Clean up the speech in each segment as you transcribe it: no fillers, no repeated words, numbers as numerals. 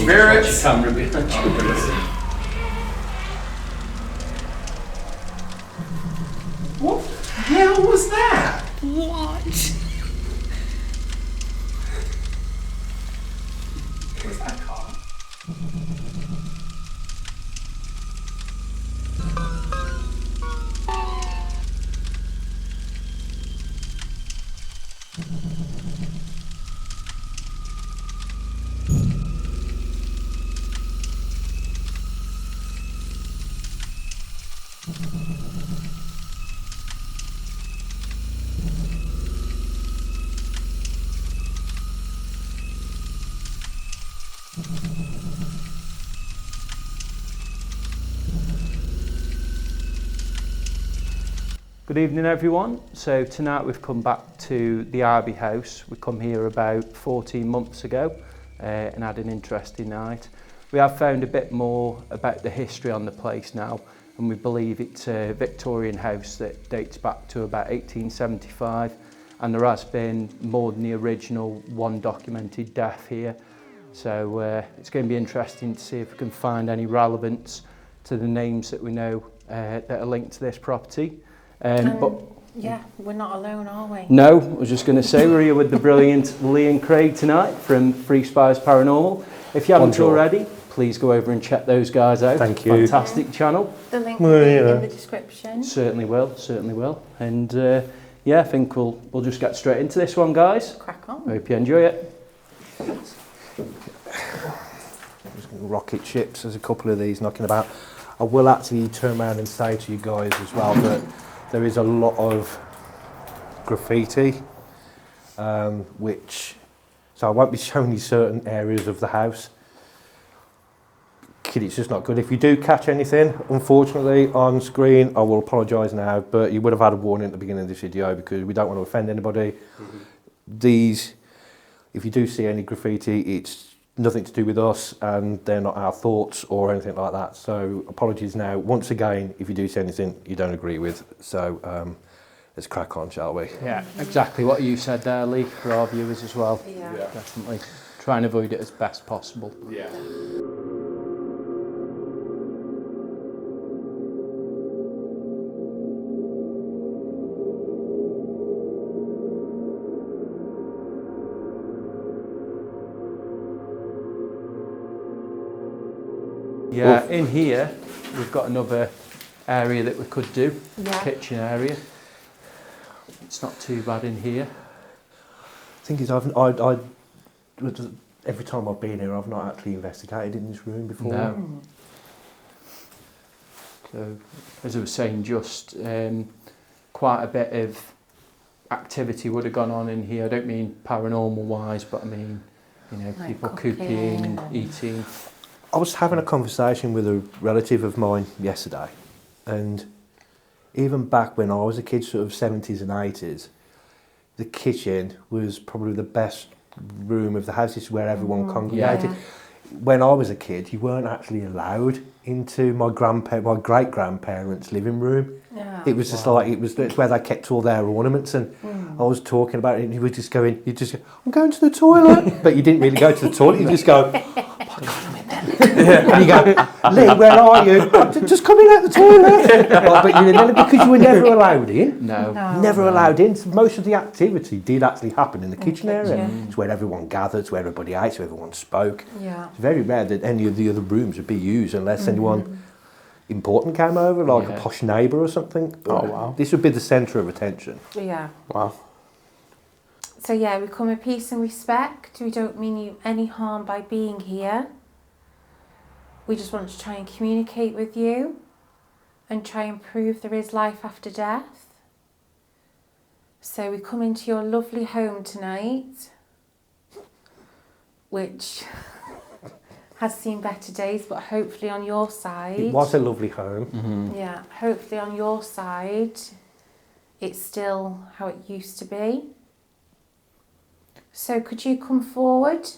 spirits. Camera behind you. What the hell was that? What? Was that a car? Good evening everyone. So tonight we've come back to the Arby house. We come here about 14 months ago and had an interesting night. We have found a bit more about the history on the place now, and we believe it's a Victorian house that dates back to about 1875, and there has been more than the original one documented death here. So it's going to be interesting to see if we can find any relevance to the names that we know that are linked to this property. But yeah, we're not alone, are we? no, I was just going to say we're here with the brilliant Leigh and Craig tonight from Free Spies Paranormal. If you haven't already, please go over and check those guys out. Thank you. Fantastic channel. The link will be in the description. Certainly will, certainly will. And yeah, I think we'll just get straight into this one, guys. Crack on. Hope you enjoy it. Rocket ships, there's a couple of these knocking about. I will actually turn around and say to you guys as well that there is a lot of graffiti, so I won't be showing you certain areas of the house. It's just not good. If you do catch anything, unfortunately, on screen, I will apologise now, but you would have had a warning at the beginning of this video because we don't want to offend anybody. These, if you do see any graffiti, it's nothing to do with us and they're not our thoughts or anything like that. So apologies now. Once again, if you do see anything you don't agree with. So let's crack on, shall we? Yeah, exactly what you said there, Lee, for our viewers as well. Yeah. Definitely. Try and avoid it as best possible. Yeah. Yeah, in here we've got another area that we could do, kitchen area. It's not too bad in here. The thing is, every time I've been here, I've not actually investigated in this room before. No. So, as I was saying, just quite a bit of activity would have gone on in here. I don't mean paranormal wise, but I mean, you know, like people cooking, eating. I was having a conversation with a relative of mine yesterday, and even back when I was a kid, sort of 70s and 80s, the kitchen was probably the best room of the house. It's where everyone congregated. Yeah. When I was a kid, you weren't actually allowed into my great-grandparents' living room. Yeah. It was just like, it's where they kept all their ornaments, and I was talking about it, and he was just going, I'm going to the toilet. But you didn't really go to the toilet, you just go, oh my God, I'm in there. And you go, Lee, where are you? Just coming out the toilet. But because you were never allowed in. No. Never allowed in. So most of the activity did actually happen in the kitchen area. It's where everyone gathered, it's where everybody ate, it's where everyone spoke. Yeah. It's very rare that any of the other rooms would be used unless anyone important came over, like a posh neighbour or something. But this would be the centre of attention. Yeah. Wow. So yeah, we come with peace and respect. We don't mean you any harm by being here. We just want to try and communicate with you and try and prove there is life after death. So we come into your lovely home tonight, which has seen better days, but hopefully on your side. It was a lovely home. Yeah, hopefully on your side, it's still how it used to be. So could you come forward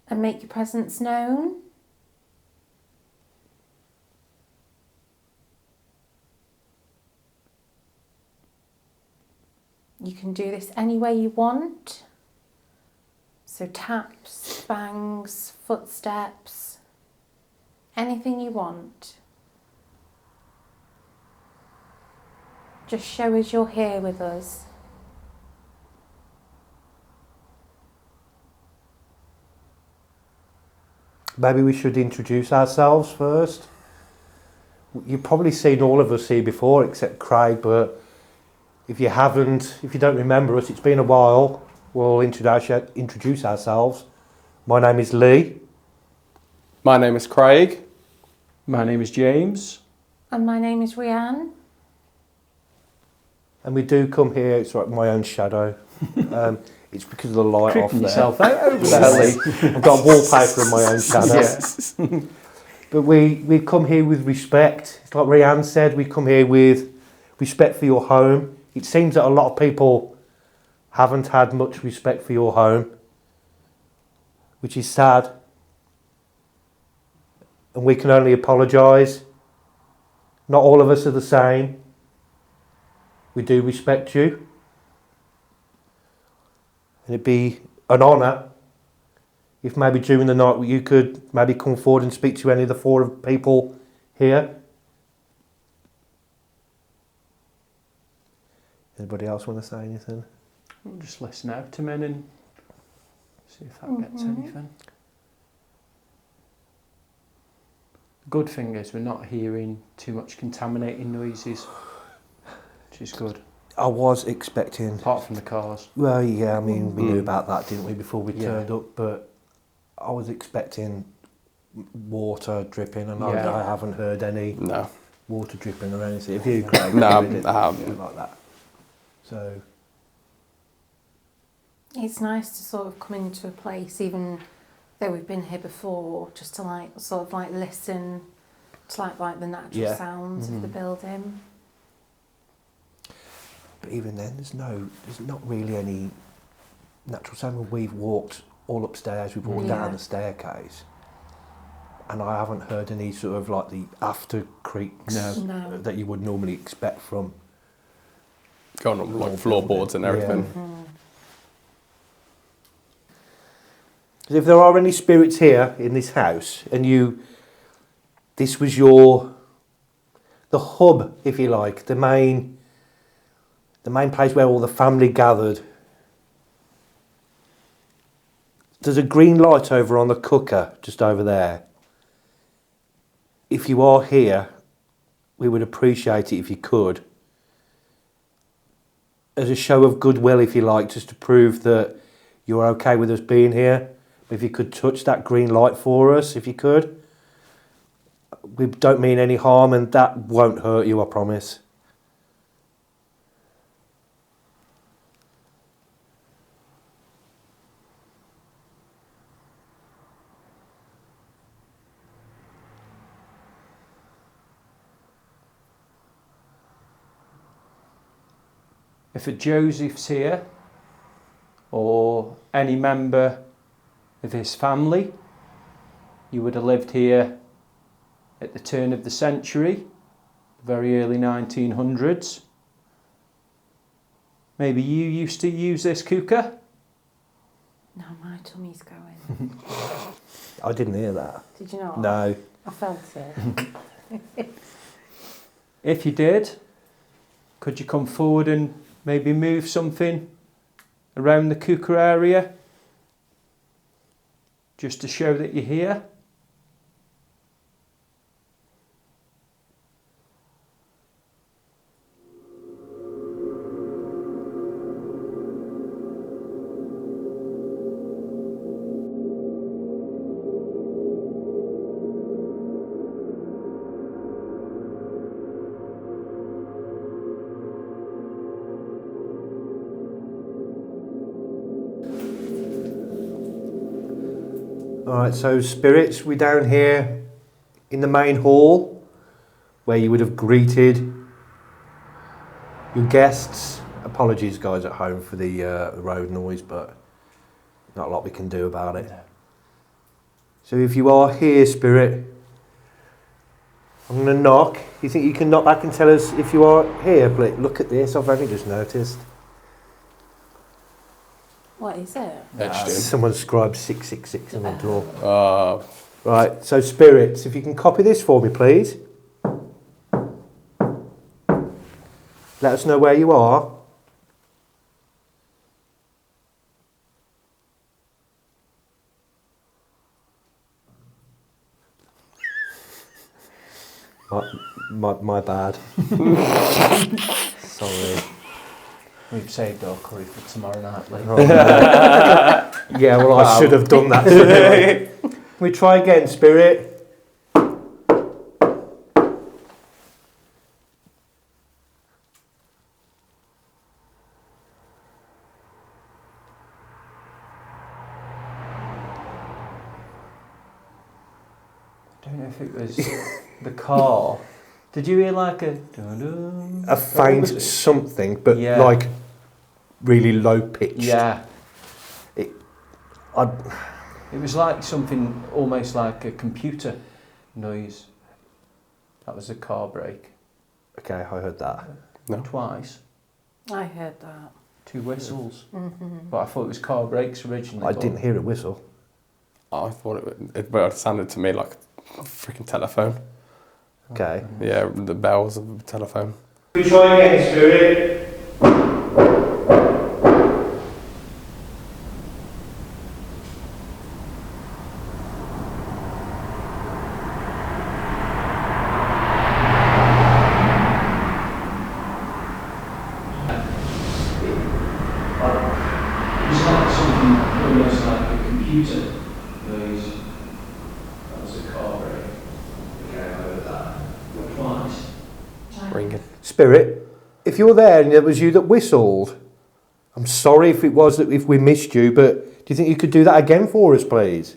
and make your presence known? You can do this any way you want. So So taps, bangs, footsteps, anything you want. Just show us you're here with us. Maybe we should introduce ourselves first. You've probably seen all of us here before except Craig, but if you haven't, if you don't remember us, it's been a while. We'll introduce ourselves. My name is Leigh. My name is Craig. My name is James. And my name is Rhiann. And we do come here, it's like my own shadow. It's because of the light off Creeping there. yourself out over there, Lee. I've got wallpaper of my own shadow. Yes. But we come here with respect. It's like Rhiann said, we come here with respect for your home. It seems that a lot of people haven't had much respect for your home, which is sad. And we can only apologise. Not all of us are the same. We do respect you. And it'd be an honour if maybe during the night you could maybe come forward and speak to any of the four people here. Anybody else want to say anything? We'll just listen out to men and see if that gets anything. The good thing is we're not hearing too much contaminating noises, which is good. I was expecting... Apart from the cars. Well, yeah, I mean, we knew about that, didn't we, before we Yeah. turned up, but I was expecting water dripping, and Yeah. I haven't heard any No. water dripping or anything. If you, Craig, No, you did I haven't. anything like that. So, It's nice to sort of come into a place, even though we've been here before, just to like sort of like listen to like the natural Yeah. sounds of the building. but even then, there's not really any natural sound. When we've walked all upstairs, we've walked Yeah. down the staircase, and I haven't heard any sort of like the after creaks No. that you would normally expect from. Going up like floorboards and everything. Mm-hmm. If there are any spirits here in this house, and this was the hub, if you like, the main place where all the family gathered. There's a green light over on the cooker, just over there. If you are here, we would appreciate it if you could. As a show of goodwill, if you like, just to prove that you're okay with us being here. If you could touch that green light for us, if you could. We don't mean any harm, and that won't hurt you, I promise. If a Joseph's here, or any member of his family, you would have lived here at the turn of the century, the very early 1900s. Maybe you used to use this cooker? No, my tummy's going. I didn't hear that. Did you not? No. I felt it. If you did, could you come forward and maybe move something around the cooker area? Just to show that you're here. Alright, so spirits, we're down here in the main hall where you would have greeted your guests. Apologies, guys at home, for the road noise, but not a lot we can do about it. So if you are here, spirit, I'm going to knock. You think you can knock back and tell us if you are here? Look at this, I've only just noticed. What is it? Etched in. Someone scribed 666 on the door. Uh, Right, so spirits, if you can copy this for me, please. Let us know where you are. My bad. Sorry. We've saved our curry for tomorrow night, Leigh. Oh, no. Yeah, well, I should have done that. Shouldn't I? We try again, spirit. I don't know if it was the car. Did you hear like a dun-dun? A faint something, but Yeah. like really low pitched. Yeah. It was like something almost like a computer noise. That was a car brake. Okay, I heard that. no. Twice. I heard that. 2 whistles. But I thought it was car brakes originally. I but- didn't hear a whistle. I thought it sounded to me like a freaking telephone. Okay. Yeah, the bells of a telephone. We try again, spirit. It was like something almost like a computer noise. That was a car brake. Okay, I heard that. Twice. Ringing. Spirit, if you're there and it was you that whistled, I'm sorry if it was if we missed you, but do you think you could do that again for us, please?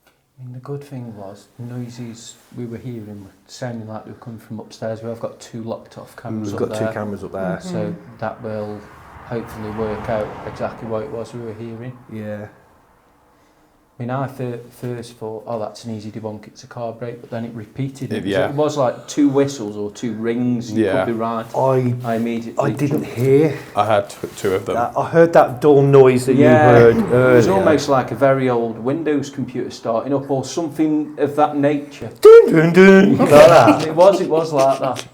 I mean, the good thing was the noises we were hearing were sounding like they were coming from upstairs. We've got 2 locked off cameras We've up got there. 2 cameras up there. So that will hopefully work out exactly what it was we were hearing. Yeah. I mean, I first thought, oh, that's an easy debunk, it's a car brake, but then it repeated it. Yeah. It was like 2 whistles or 2 rings, you Yeah. could be right. I immediately... didn't hear. I had two of them. I heard that dull noise that Yeah, you heard it was earlier. almost like a very old Windows computer starting up or something of that nature. Dun, dun, dun, like that. It was like that.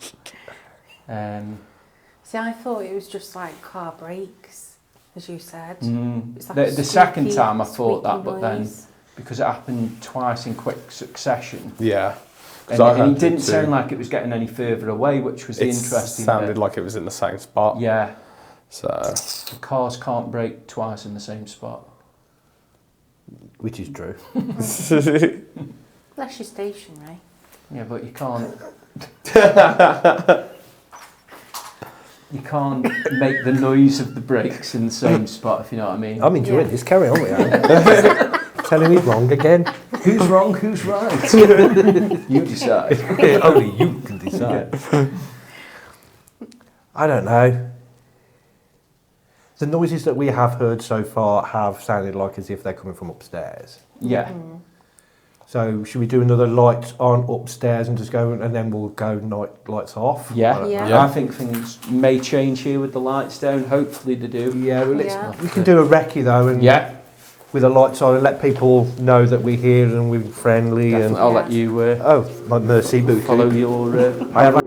See, I thought it was just like car brakes, as you said. It's like a The second squeaky- time I thought that, squeaky but then noise. because it happened twice in quick succession, Yeah. and it didn't sound like it was getting any further away, which was the It interesting sounded bit. like it was in the same spot. Yeah, So the cars can't brake twice in the same spot. Which is true. Unless you're stationary. Yeah, but you can't. You can't make the noise of the brakes in the same spot, if you know what I mean. I'm enjoying Yeah. this. Carry on with it. Telling me wrong again. Who's wrong, who's right? You decide. Only you can decide. I don't know. The noises that we have heard so far have sounded like as if they're coming from upstairs. Yeah. So should we do another lights on upstairs and just go, and then we'll go lights off? Yeah. I don't Yeah. know. I think things may change here with the lights down. Hopefully they do. Yeah, well, Yeah. we can do a recce though, and Yeah. with the lights on, and let people know that we're here and we're friendly. Definitely. I'll let you Oh, my mercy, booty. follow your... I have.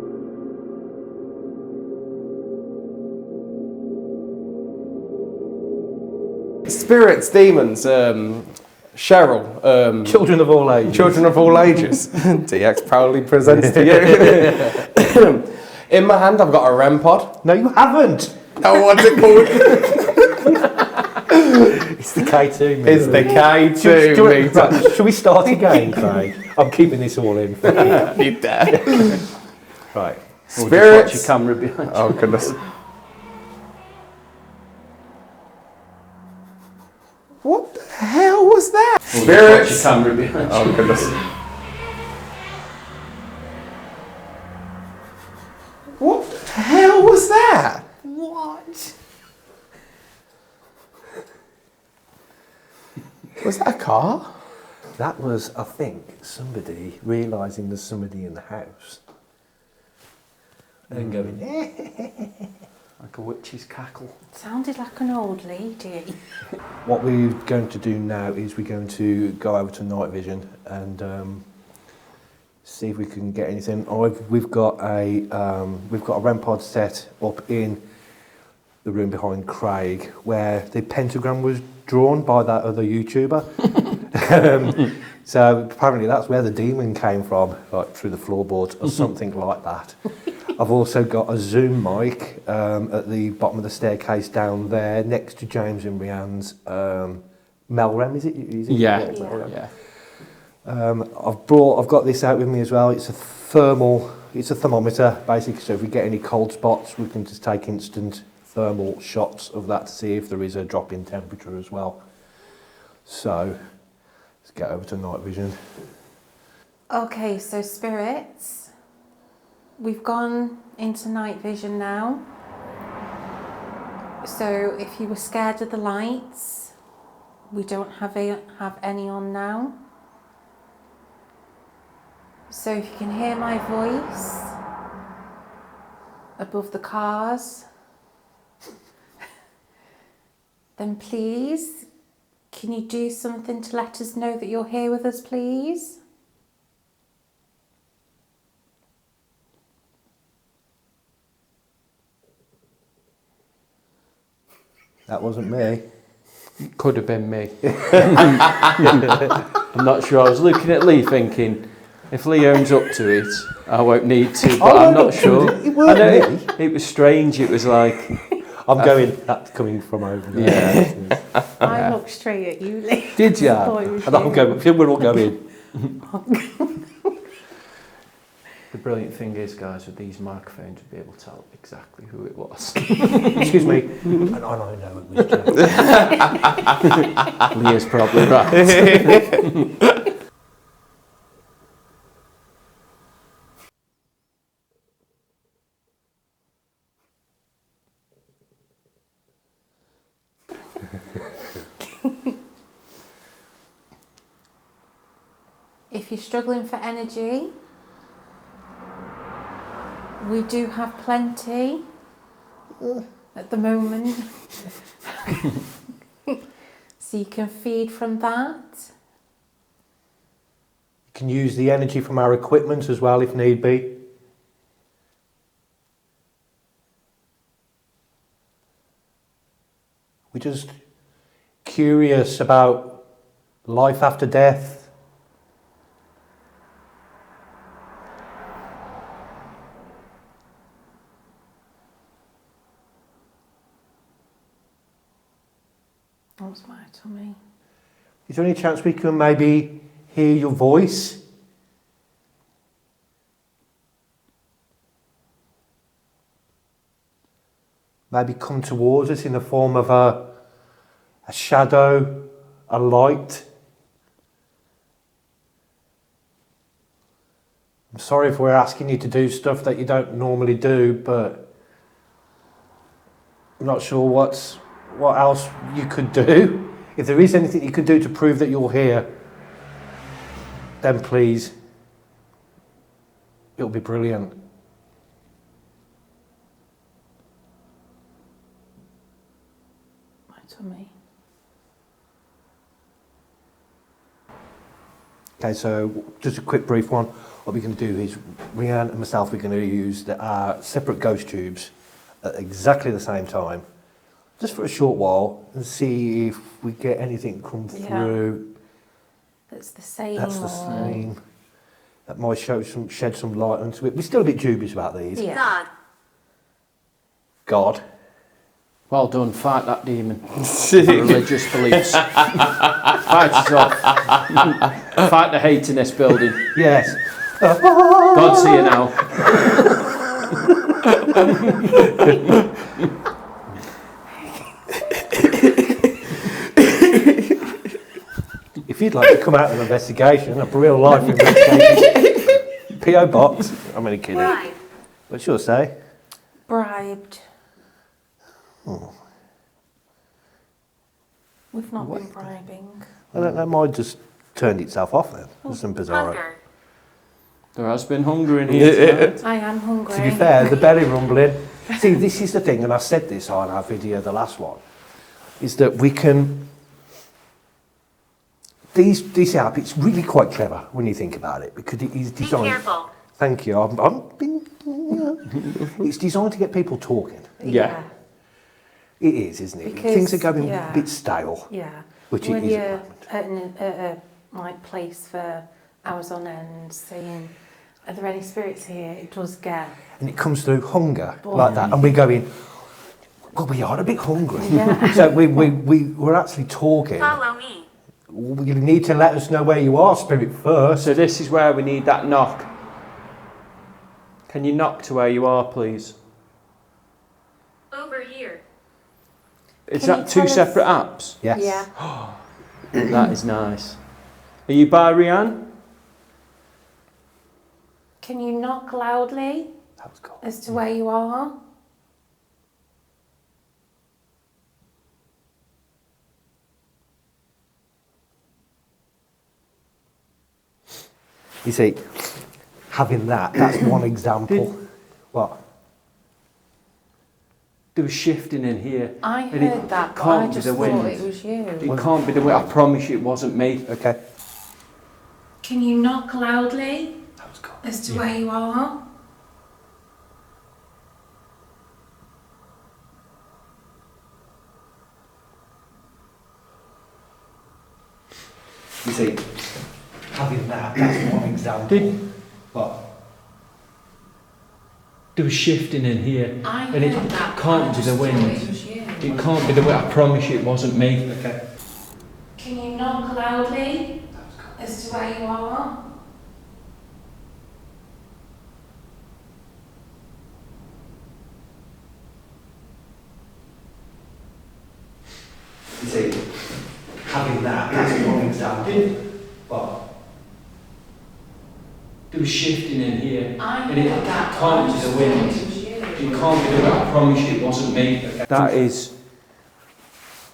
spirits, demons, Cheryl, Children of all ages. children of all ages. DX proudly presents to you. In my hand, I've got a REM pod. No, you haven't. Oh, what's it called? It's the K2 meter. It's the K2 meter. Right, shall we start again, Craig? I'm keeping this all in. You dare. Right. Or just watch Spirits. your camera behind you. Oh, goodness. What the hell was that? Or just watch Spirits. your camera behind you. Oh, goodness. What the hell was that? What? Was that a car? That was, I think, somebody realising there's somebody in the house. And going, Like a witch's cackle. Sounded like an old lady. What we're going to do now is we're going to go over to night vision and see if we can get anything. We've got a REM pod set up in the room behind Craig where the pentagram was drawn by that other YouTuber. So apparently that's where the demon came from, like through the floorboards or something like that. I've also got a Zoom mic at the bottom of the staircase down there, next to James and Rianne's Melrem, is it? Yeah. Melrem. I've got this out with me as well. It's a thermometer, basically, so if we get any cold spots, we can just take instant thermal shots of that to see if there is a drop in temperature as well. So, let's get over to night vision. Okay, so spirits, we've gone into night vision now. So if you were scared of the lights, we don't have any on now. So if you can hear my voice above the cars, then please, can you do something to let us know that you're here with us, please? That wasn't me. Could have been me. I'm not sure. I was looking at Leigh thinking, if Leigh owns up to it, I won't need to, but I'm not sure. It weren't I know me. it was strange. It was like, I'm going, that's coming from over there. yeah. I looked straight at you, Leigh. Did ya? I thought it was And I'm you. going, we're all going. The brilliant thing is, guys, with these microphones, you'll be able to tell exactly who it was. Excuse me. And I know it was James. Leigh is probably right. If you're struggling for energy, we do have plenty at the moment. So you can feed from that. You can use the energy from our equipment as well if need be. We're just curious about life after death. What's my tummy? Is there any chance we can maybe hear your voice? Maybe come towards us in the form of a shadow, a light. I'm sorry if we're asking you to do stuff that you don't normally do, but I'm not sure what else you could do. If there is anything you could do to prove that you're here, then please, it'll be brilliant. My tummy. Okay, so just a quick brief one. What we're going to do is, Rianne and myself, we're going to use our separate ghost tubes at exactly the same time, just for a short while, and see if we get anything come through. That's the same. That's the same. That might shed some light onto it. We're still a bit dubious about these. Yeah. God. Well done, fight that demon. Religious beliefs. Fight it off. Fight the hate in this building. Yes. God see you now. If you'd like to come out of an investigation, a real life investigation, P.O. Box. I'm only kidding. Right. What's yours say? Bribed. Oh. We've not been bribing. I don't know, mine just turned itself off then. There's some bizarre. Hunger. There has been hunger in here tonight. I am hungry. To be fair, the belly rumbling. See, this is the thing, and I said this on our video, the last one, is that we can. This app, it's really quite clever when you think about it, because it is Be designed. careful. Thank you. I'm being, it's designed to get people talking. Yeah. It is, isn't it? Because, Things are going yeah. a bit stale. Yeah. Which when it is you're at the moment. at a like place for hours on end, saying, "Are there any spirits here?" It does get. And it comes through hunger like that, and we're going. Well, we are a bit hungry. Yeah. So we're actually talking. Follow me. You need to let us know where you are, spirit, first. So this is where we need that knock. Can you knock to where you are, please? Over here. Is Can that you two tell us- separate apps? Yes. Yeah. That is nice. Are you by Rianne? Can you knock loudly That was cool. as to where you are? You see, having that's one example. What? There was shifting in here. I And it heard that, but can't I be just the thought wind. it was you. It can't be the way. I promise you it wasn't me. Okay. Can you knock loudly That was cool. as to where you are? You see, having that's one example. Did- What? There was shifting in here. I And it heard that, but can't I be just the thought wind. it was you. It can't be the way. I promise you it wasn't me. Okay. Can you knock loudly That was cool. as to where you are? You see, having that's one example. What? There was shifting in here. I And it heard that, but can't I be just the thought wind. it was you. It can't be the way. I promise you it wasn't me. That is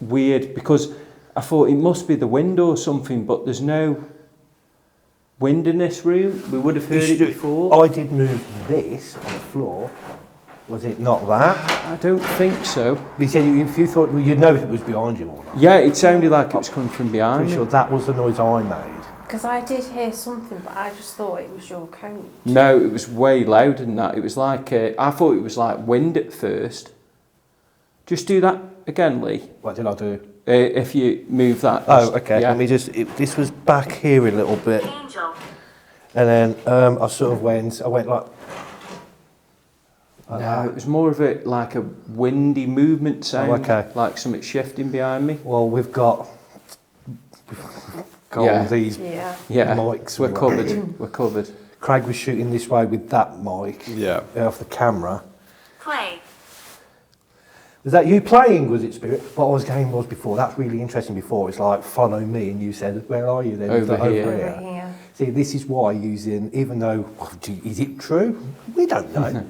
weird because I thought it must be the window or something, but there's no wind in this room. We would have heard it before. I did move this on the floor. Was it not that? I don't think so. You said if you thought, well, you'd know if it was behind you or not. Yeah, it sounded like it was coming from behind Pretty me. sure that was the noise I made. Because I did hear something, but I just thought it was your coat. No, it was way louder than that. It was like, I thought it was like wind at first. Just do that again, Lee. What did I do? If you move that. Oh, okay. Yeah. Let me just. This was back here a little bit, Angel. and then I sort of went. I went like. No, it was more of a like a windy movement sound. Oh, okay. Like something shifting behind me. Well, we've got Yeah. all these Yeah. Yeah, mics. we're covered. We're covered. Craig was shooting this way with that mic Yeah. off the camera. Play. Was that you playing, was it, Spirit? What I was game was before. That's really interesting before. It's like, follow me, and you said, where are you then? Over here. Over here. See, this is why using, even though, is it true? We don't know.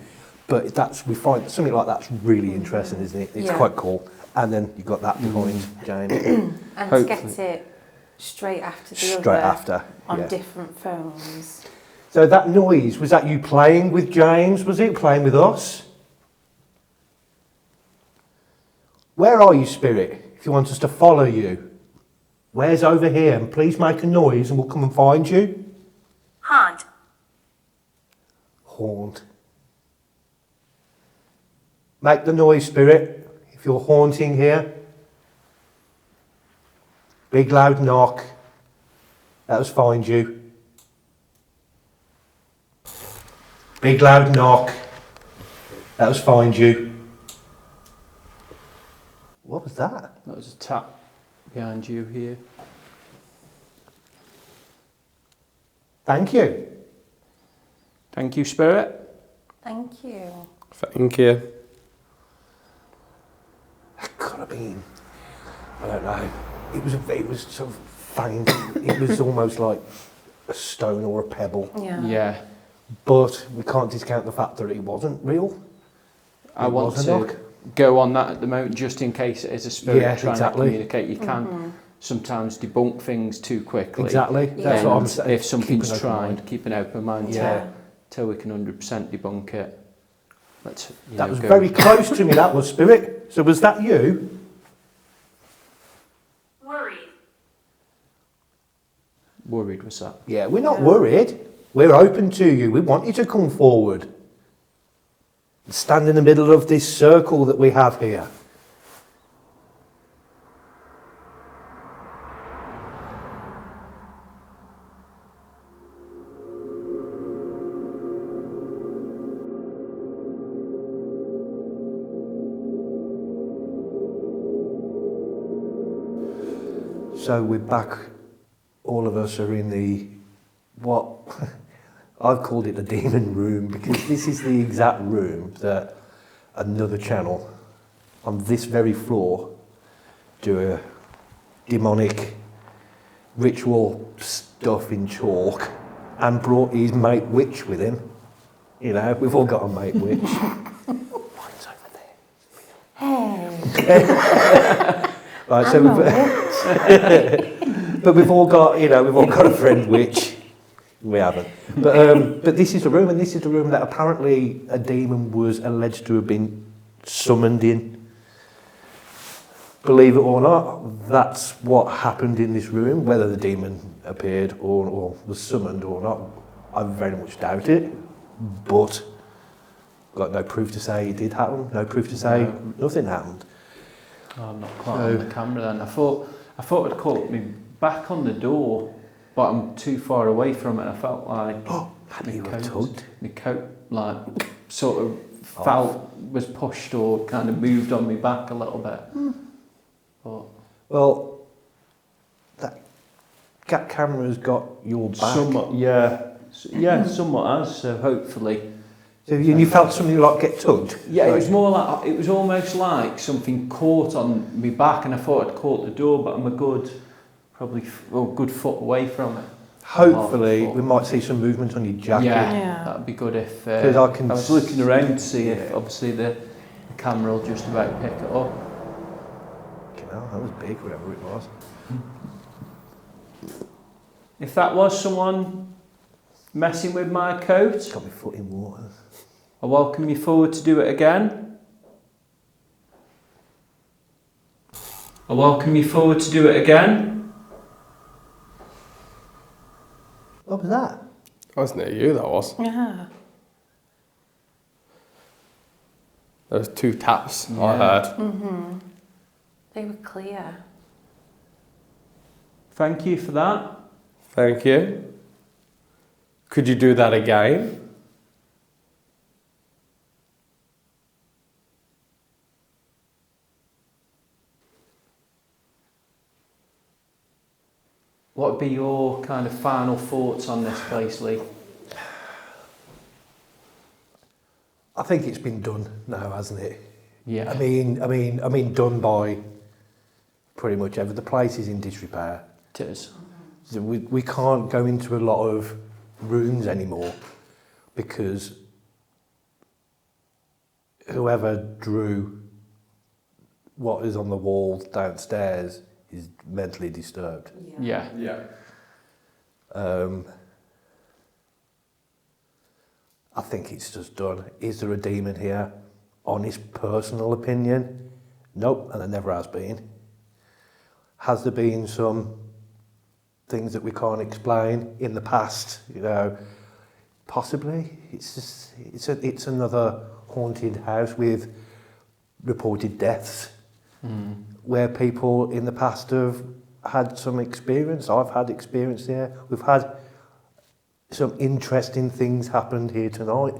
But we find something like that's really interesting, isn't it? It's Yeah. quite cool. And then you've got that behind, James. And Hopefully. get it straight after the Straight other after, on yeah. different phones. So that noise, was that you playing with James? Was it playing with us? Where are you, Spirit? If you want us to follow you. Where's over here? And please make a noise and we'll come and find you. Haunt. Haunt. Make the noise, Spirit, if you're haunting here. Big loud knock. Let us find you. Big loud knock. Let us find you. What was that? That was a tap behind you here. Thank you. Thank you, Spirit. Thank you. Thank you. That could have been. I don't know. It was sort of faint. It was almost like a stone or a pebble. Yeah. Yeah. But we can't discount the fact that it wasn't real. I It want was a to knock. go on that at the moment, just in case it is a spirit Yeah, trying exactly. to communicate. You can sometimes debunk things too quickly. Exactly. That's what I'm And saying. if something's Keep an open tried, mind. keep an open mind Yeah. till we can 100% debunk it. Let's, That was go. very close to me, that was spirit. So was that you? Worried. Worried was that? Yeah, we're not worried. We're open to you. We want you to come forward. Stand in the middle of this circle that we have here. So we're back, all of us are in the, what, I've called it the demon room, because this is the exact room that another channel on this very floor do a demonic ritual stuff in chalk and brought his mate witch with him. You know, we've all got a mate witch. Mine's over there. Hey, Right, I'm not rich. but we've all got, you know, we've all got a friend which we haven't. But this is the room, and this is the room that apparently a demon was alleged to have been summoned in. Believe it or not, that's what happened in this room. Whether the demon appeared or was summoned or not, I very much doubt it. But got no proof to say it did happen. No proof to say nothing happened. Oh, I'm not quite on the camera then. I thought it caught me back on the door, but I'm too far away from it. I felt like You were tugged. my coat like sort of was pushed or kind of moved on me back a little bit. But Well, that camera's got your back. somewhat, somewhat has. So hopefully. So you felt something like get tugged? Yeah, it was more like it was almost like something caught on me back, and I thought I'd caught the door, but I'm a good foot away from it. Hopefully, Half a foot. we might see some movement on your jacket. Yeah. That'd be good if 'Cause I can was looking around to see if yeah. obviously the camera will just about pick it up. You know, that was big, whatever it was. If that was someone messing with my coat, Got my foot in water. I welcome you forward to do it again. I welcome you forward to do it again. What was that? That was near you, that was. Yeah. There was 2 taps I Yeah. heard. They were clear. Thank you for that. Thank you. Could you do that again? What would be your kind of final thoughts on this place, Leigh? I think it's been done now, hasn't it? Yeah. I mean, done by pretty much every. The place is in disrepair. It is. So we can't go into a lot of rooms anymore because whoever drew what is on the wall downstairs is mentally disturbed. Yeah. Yeah. I think it's just done. Is there a demon here? Honest personal opinion? Nope, and there never has been. Has there been some things that we can't explain in the past? You know, possibly. It's just it's another haunted house with reported deaths, where people in the past have had some experience. I've had experience there. We've had some interesting things happened here tonight.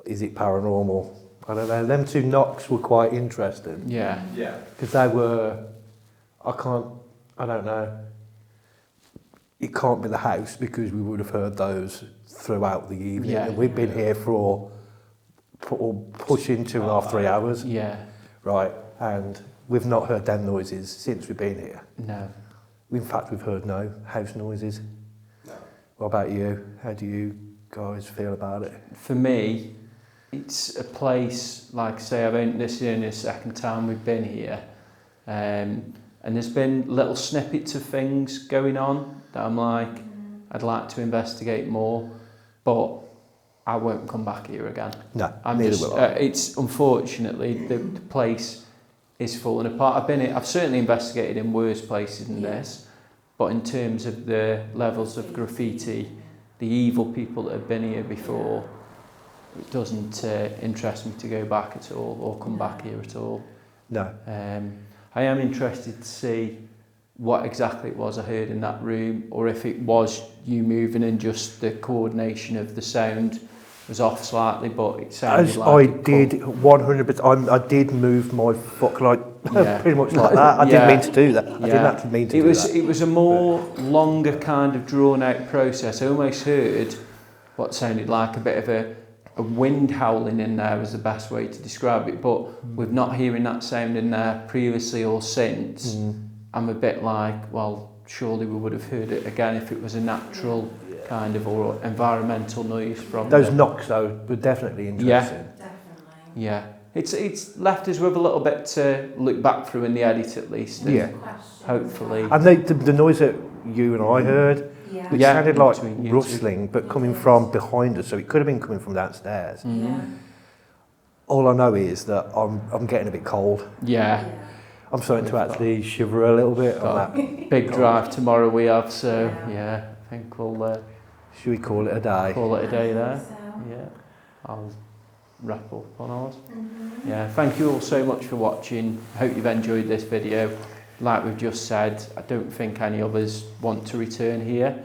Is it paranormal? I don't know. Them 2 knocks were quite interesting Yeah. Yeah. because they were. I don't know. It can't be the house because we would have heard those throughout the evening. Yeah. And we've been here for pushing 2.5, 3 hours. Yeah. Right. And we've not heard them noises since we've been here. No. In fact, we've heard no house noises. No. What about you? How do you guys feel about it? For me, it's a place, like I say, I've only, this is only the second time we've been here, and there's been little snippets of things going on that I'm like, I'd like to investigate more, but I won't come back here again. No, I'm neither just, will I. it's unfortunately the place is falling apart. I've certainly investigated in worse places than this, but in terms of the levels of graffiti, the evil people that have been here before, it doesn't interest me to go back at all or come back here at all. No. I am interested to see what exactly it was I heard in that room, or if it was you moving and just the coordination of the sound was off slightly, but it sounded As like I did 100%, I did move my foot like Yeah. pretty much like that. I didn't mean to do that. I didn't actually mean to do that. It was a more longer kind of drawn out process. I almost heard what sounded like a bit of a wind howling in there was the best way to describe it, but with not hearing that sound in there previously or since, I'm a bit like, well, surely we would have heard it again if it was a natural kind of or environmental noise from Those knocks though were definitely interesting. Definitely. Yeah, it's left us with a little bit to look back through in the edit at least. And Yeah. hopefully. And the noise that you and I heard, Yeah. which Yeah, sounded like between you two. rustling, but coming from behind us, so it could have been coming from downstairs. Yeah. All I know is that I'm getting a bit cold. Yeah, I'm starting to actually shiver a little bit on got that. a big drive tomorrow we have, so yeah, I think we'll Should we call it a day? call it a day there. So, Yeah, I'll wrap up on ours. Yeah, thank you all so much for watching. Hope you've enjoyed this video. Like we've just said, I don't think any of us want to return here.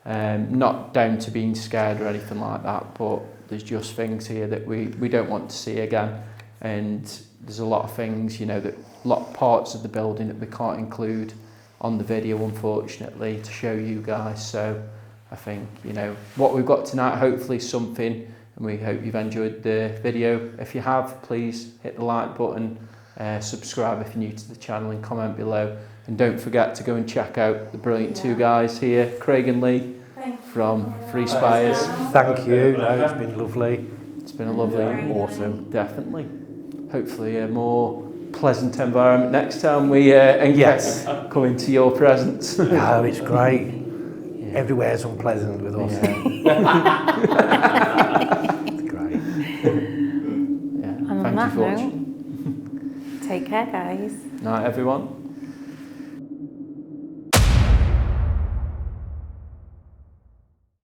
Not down to being scared or anything like that, but there's just things here that we don't want to see again. And there's a lot of things, you know, that a lot of parts of the building that we can't include on the video, unfortunately, to show you guys. So I think, you know, what we've got tonight, hopefully something, and we hope you've enjoyed the video. If you have, please hit the like button, subscribe if you're new to the channel, and comment below. And don't forget to go and check out the brilliant two guys here, Craig and Leigh from Free Spires. Thank you. No, it's been lovely. It's been a lovely, Awesome. definitely. Hopefully a more pleasant environment next time we come into your presence. No, it's great. Everywhere's unpleasant with us. It's great. Yeah. And on Thank that you for note, watching. take care, guys. Night, everyone.